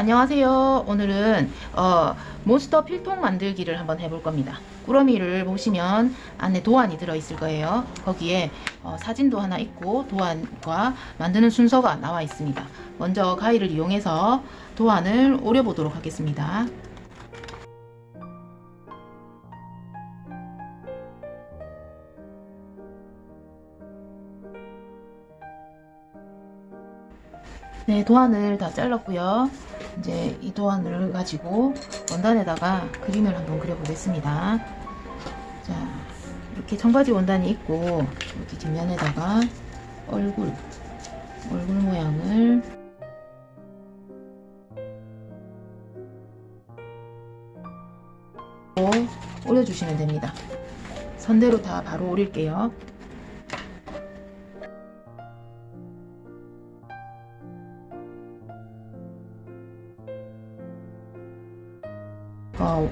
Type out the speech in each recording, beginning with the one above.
안녕하세요. 오늘은 몬스터 필통 만들기를 한번 해볼 겁니다. 꾸러미를 보시면 안에 도안이 들어있을 거예요. 거기에 사진도 하나 있고 도안과 만드는 순서가 나와 있습니다. 먼저 가위를 이용해서 도안을 오려보도록 하겠습니다. 네, 도안을 다 잘랐고요. 이제 이 도안을 가지고 원단에다가 그림을 한번 그려보겠습니다. 자, 이렇게 청바지 원단이 있고 여기 뒷면에다가 얼굴 모양을 올려주시면 됩니다. 선대로 다 바로 오릴게요.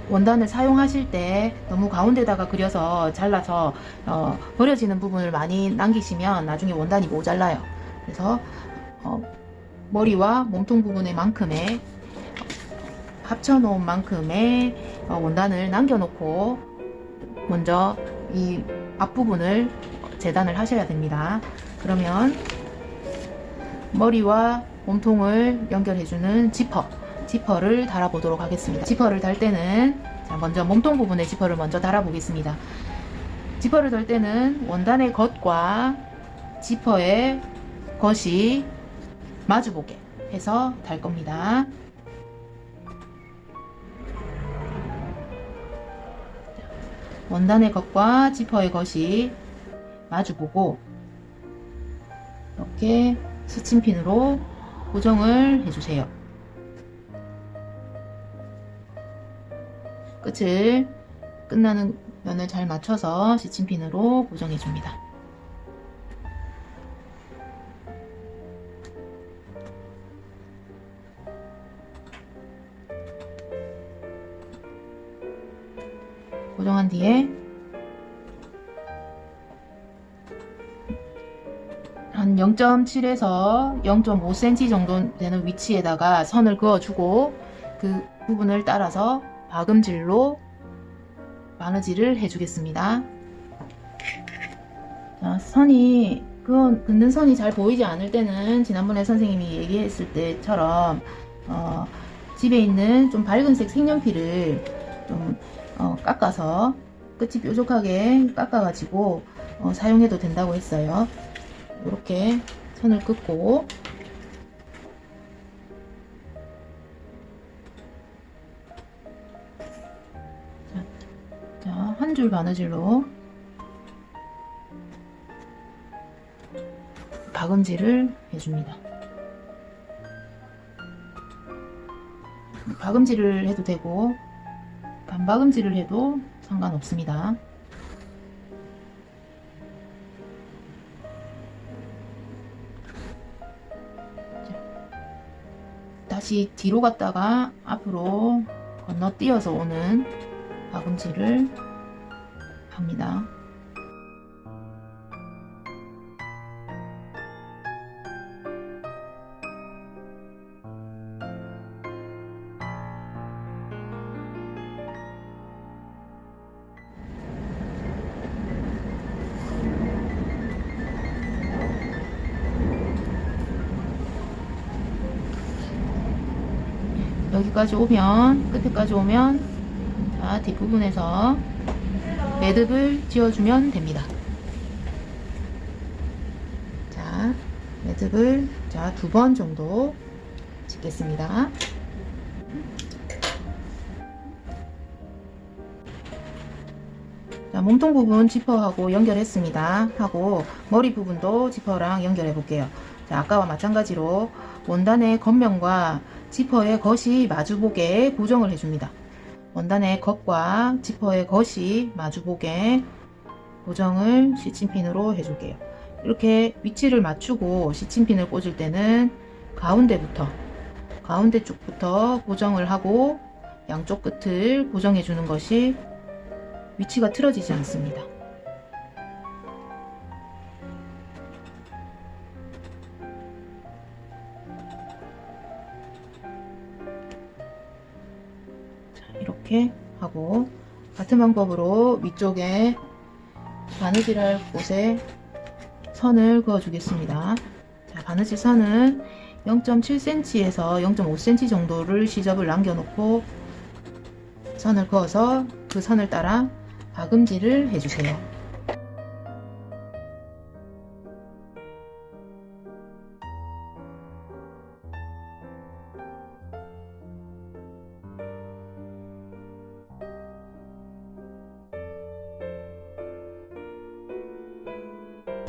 원단을 사용하실 때 너무 가운데다가 그려서 잘라서 버려지는 부분을 많이 남기시면 나중에 원단이 모자라요. 그래서 머리와 몸통 부분의 만큼의 합쳐놓은 만큼의 원단을 남겨놓고 먼저 이 앞부분을 재단을 하셔야 됩니다. 그러면 머리와 몸통을 연결해주는 지퍼를 달아보도록 하겠습니다. 지퍼를 달 때는 먼저 몸통 부분에 지퍼를 먼저 달아보겠습니다. 지퍼를 달 때는 원단의 겉과 지퍼의 겉이 마주보게 해서 달 겁니다. 원단의 겉과 지퍼의 겉이 마주보고 이렇게 스친핀으로 고정을 해주세요. 끝나는 면을 잘 맞춰서 스친핀으로 고정해 줍니다. 고정한 뒤에 한 0.7에서 0.5cm 정도 되는 위치에다가 선을 그어주고 그 부분을 따라서 박음질로 바느질을 해주겠습니다. 자, 긋는 선이 잘 보이지 않을 때는 지난번에 선생님이 얘기했을 때처럼 집에 있는 좀 밝은색 색연필을 좀 깎아서 끝이 뾰족하게 깎아가지고 사용해도 된다고 했어요. 이렇게 선을 긋고 한 줄 바느질로 박음질을 해줍니다. 박음질을 해도 되고 반박음질을 해도 상관없습니다. 다시 뒤로 갔다가 앞으로 건너뛰어서 오는 박음질을 합니다. 여기까지 오면 끝에까지 오면 자, 뒷부분에서 매듭을 지어주면 됩니다. 자, 매듭을 자, 2번 정도 짓겠습니다. 자, 몸통 부분 지퍼하고 연결했습니다. 하고 머리 부분도 지퍼랑 연결해 볼게요. 자, 아까와 마찬가지로 원단의 겉면과 지퍼의 겉이 마주보게 고정을 해줍니다. 원단의 겉과 지퍼의 겉이 마주보게 고정을 스친핀으로 해줄게요. 이렇게 위치를 맞추고 스친핀을 꽂을 때는 가운데 쪽부터 고정을 하고 양쪽 끝을 고정해 주는 것이 위치가 틀어지지 않습니다. 이렇게 하고 같은 방법으로 위쪽에 바느질할 곳에 선을 그어 주겠습니다. 자, 바느질 선은 0.7cm에서 0.5cm 정도를 시접을 남겨 놓고 선을 그어서 그 선을 따라 박음질을 해주세요.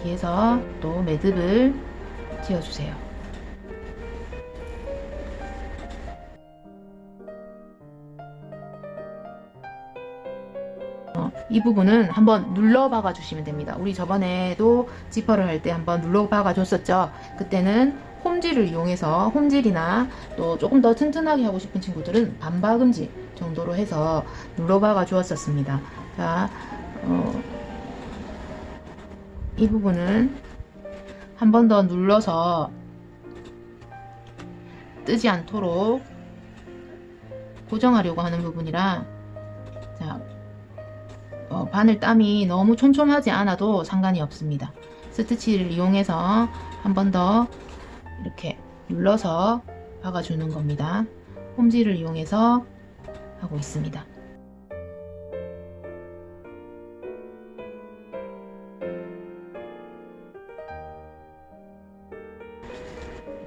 뒤에서 또 매듭을 지어주세요. 이 부분은 한번 눌러 박아 주시면 됩니다. 우리 저번에도 지퍼를 할 때 한번 눌러 박아 줬었죠. 그때는 홈질을 이용해서 홈질이나 또 조금 더 튼튼하게 하고 싶은 친구들은 반박음질 정도로 해서 눌러 박아 주었었습니다. 자, 이 부분은 한 번 더 눌러서 뜨지 않도록 고정하려고 하는 부분이라, 자, 바늘땀이 너무 촘촘하지 않아도 상관이 없습니다. 스티치를 이용해서 한 번 더 이렇게 눌러서 박아주는 겁니다. 홈질을 이용해서 하고 있습니다.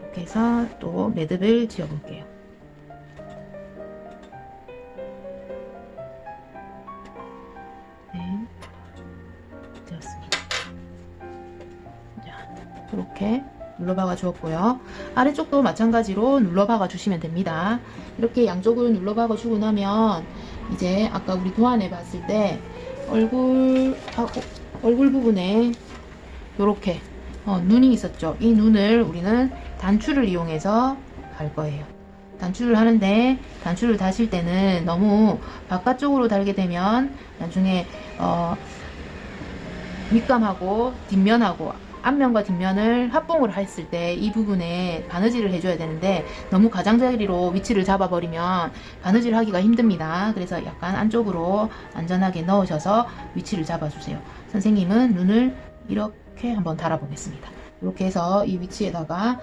이렇게 해서 또 매듭을 지어 볼게요. 네, 되었습니다. 자, 이렇게 눌러 박아 주었고요. 아래쪽도 마찬가지로 눌러 박아 주시면 됩니다. 이렇게 양쪽을 눌러 박아 주고 나면 이제 아까 우리 도안에 봤을 때 얼굴 부분에 이렇게 눈이 있었죠. 이 눈을 우리는 단추를 이용해서 달 거예요. 단추를 하는데, 단추를 다실 때는 너무 바깥쪽으로 달게 되면 나중에 밑감하고 뒷면하고 앞면과 뒷면을 합봉을 했을 때 이 부분에 바느질을 해줘야 되는데, 너무 가장자리로 위치를 잡아버리면 바느질 하기가 힘듭니다. 그래서 약간 안쪽으로 안전하게 넣으셔서 위치를 잡아주세요. 선생님은 눈을 이렇게 한번 달아 보겠습니다. 이렇게 해서 이 위치에다가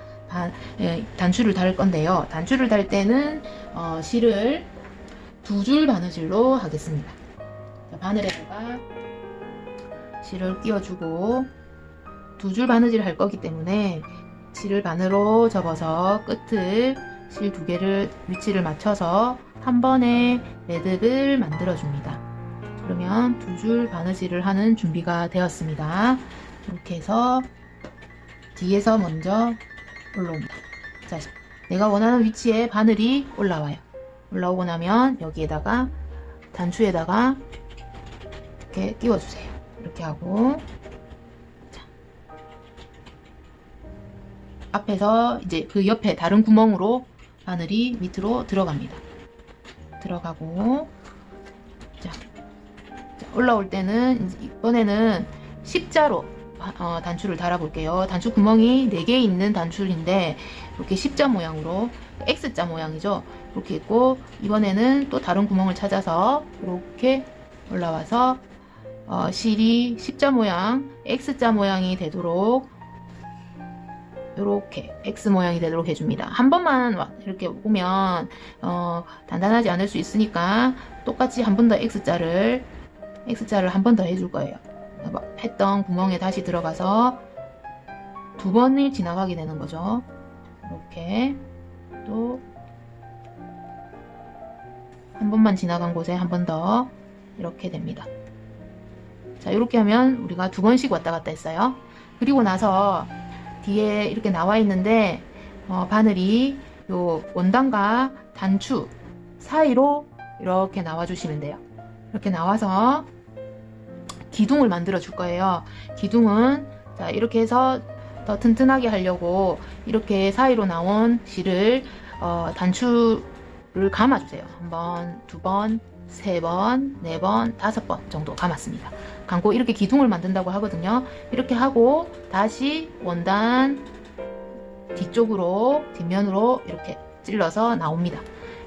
단추를 달 건데요. 단추를 달 때는 실을 2줄 바느질로 하겠습니다. 바늘에다가 실을 끼워주고 2줄 바느질 할 거기 때문에 실을 반으로 접어서 끝을 실 2개를 위치를 맞춰서 한 번에 매듭을 만들어 줍니다. 그러면 2줄 바느질을 하는 준비가 되었습니다. 이렇게 해서 뒤에서 먼저 올라옵니다. 자, 내가 원하는 위치에 바늘이 올라와요. 올라오고 나면 여기에다가 단추에다가 이렇게 끼워주세요. 이렇게 하고, 자, 앞에서 이제 그 옆에 다른 구멍으로 바늘이 밑으로 들어갑니다. 들어가고, 자, 올라올 때는 이번에는 십자로 단추를 달아 볼게요. 단추 구멍이 4개 있는 단추인데 이렇게 십자 모양으로, X자 모양이죠. 이렇게 있고, 이번에는 또 다른 구멍을 찾아서 이렇게 올라와서 실이 십자 모양, X자 모양이 되도록, 이렇게 X 모양이 되도록 해줍니다. 한 번만 이렇게 보면 단단하지 않을 수 있으니까 똑같이 한 번 더 X자를 한 번 더 해줄 거예요. 했던 구멍에 다시 들어가서 2번을 지나가게 되는 거죠. 이렇게 또 한 번만 지나간 곳에 한 번 더 이렇게 됩니다. 자, 이렇게 하면 우리가 2번씩 왔다 갔다 했어요. 그리고 나서 뒤에 이렇게 나와 있는데 바늘이 요 원단과 단추 사이로 이렇게 나와 주시면 돼요. 이렇게 나와서 기둥을 만들어 줄 거예요. 기둥은, 자, 이렇게 해서 더 튼튼하게 하려고 이렇게 사이로 나온 실을 단추를 감아주세요. 1번, 2번, 3번, 4번, 5번 정도 감았습니다. 감고 이렇게 기둥을 만든다고 하거든요. 이렇게 하고 다시 원단 뒤쪽으로, 뒷면으로 이렇게 찔러서 나옵니다.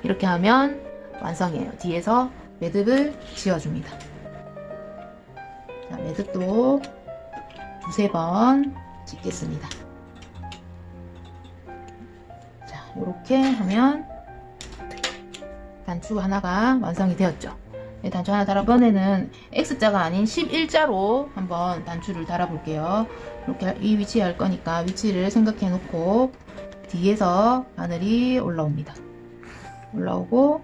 이렇게 하면 완성이에요. 뒤에서 매듭을 지어줍니다. 자, 매듭도 두세 번 짓겠습니다. 자, 이렇게 하면 단추 하나가 완성이 되었죠. 네, 단추 하나 달아, 이번에는 X자가 아닌 11자로 한번 단추를 달아 볼게요. 이렇게 이 위치에 할 거니까 위치를 생각해 놓고 뒤에서 바늘이 올라옵니다. 올라오고,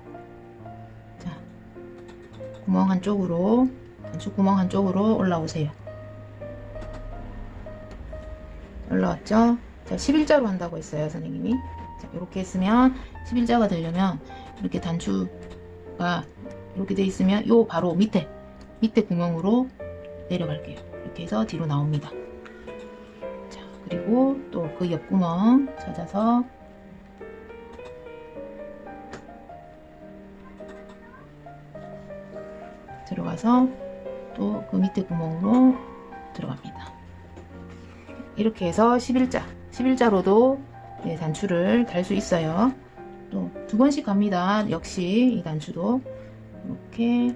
자, 구멍 한쪽으로, 단추 구멍 한쪽으로 올라오세요. 올라왔죠? 자, 11자로 한다고 했어요, 선생님이. 자, 이렇게 했으면 11자가 되려면 이렇게 단추가 이렇게 돼 있으면 요 바로 밑에 구멍으로 내려갈게요. 이렇게 해서 뒤로 나옵니다. 자, 그리고 또 그 옆 구멍 찾아서 들어가서 또 그 밑에 구멍으로 들어갑니다. 이렇게 해서 11자로도 네, 단추를 달 수 있어요. 또 두 번씩 갑니다. 역시 이 단추도 이렇게.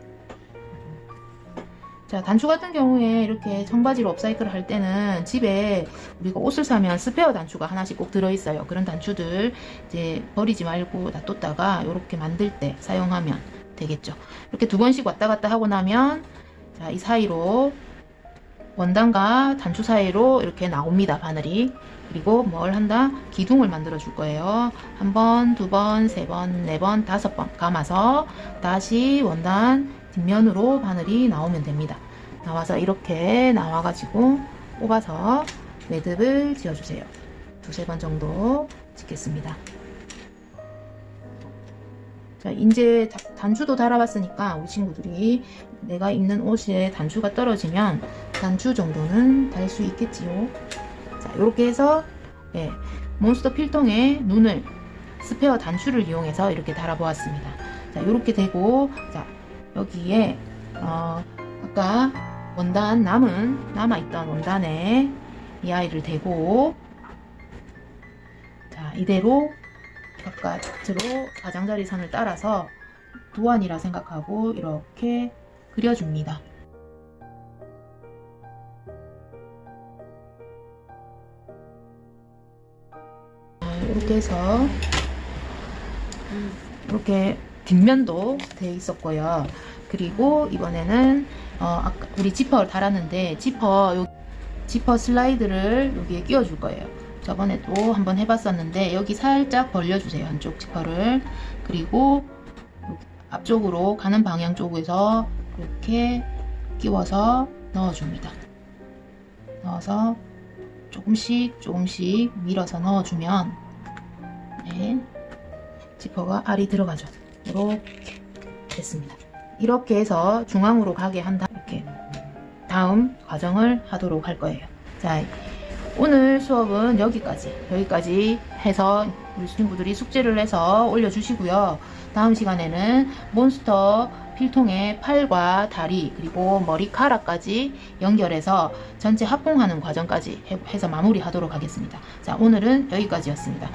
자, 단추 같은 경우에 이렇게 청바지로 업사이클을 할 때는 집에 우리가 옷을 사면 스페어 단추가 하나씩 꼭 들어있어요. 그런 단추들 이제 버리지 말고 놔뒀다가 이렇게 만들 때 사용하면 되겠죠. 이렇게 두 번씩 왔다 갔다 하고 나면, 자, 이 사이로 원단과 단추 사이로 이렇게 나옵니다, 바늘이. 그리고 뭘 한다? 기둥을 만들어 줄 거예요. 한 번, 두 번, 세 번, 네 번, 다섯 번 감아서 다시 원단 뒷면으로 바늘이 나오면 됩니다. 나와서 이렇게 나와가지고 뽑아서 매듭을 지어주세요. 두세 번 정도 짓겠습니다. 자, 이제 단추도 달아봤으니까 우리 친구들이 내가 입는 옷에 단추가 떨어지면 단추 정도는 달 수 있겠지요. 자, 이렇게 해서 예, 몬스터 필통에 눈을 스페어 단추를 이용해서 이렇게 달아보았습니다. 자, 이렇게 되고, 자, 여기에 아까 원단 남아있던 원단에 이 아이를 대고, 자, 이대로 바깥으로 가장자리 선을 따라서 도안이라 생각하고 이렇게 그려줍니다. 이렇게 해서 이렇게 뒷면도 돼 있었고요. 그리고 이번에는 아까 우리 지퍼를 달았는데 지퍼 슬라이드를 여기에 끼워 줄 거예요. 저번에도 한번 해봤었는데 여기 살짝 벌려주세요, 한쪽 지퍼를. 그리고 앞쪽으로 가는 방향 쪽에서 이렇게 끼워서 넣어줍니다. 넣어서 조금씩 밀어서 넣어주면, 네, 지퍼가 알이 들어가죠. 이렇게 됐습니다. 이렇게 해서 중앙으로 가게 한다. 이렇게 다음 과정을 하도록 할 거예요. 자, 오늘 수업은 여기까지 해서 우리 친구들이 숙제를 해서 올려주시고요. 다음 시간에는 몬스터 필통의 팔과 다리 그리고 머리카락까지 연결해서 전체 합봉하는 과정까지 해서 마무리하도록 하겠습니다. 자, 오늘은 여기까지였습니다.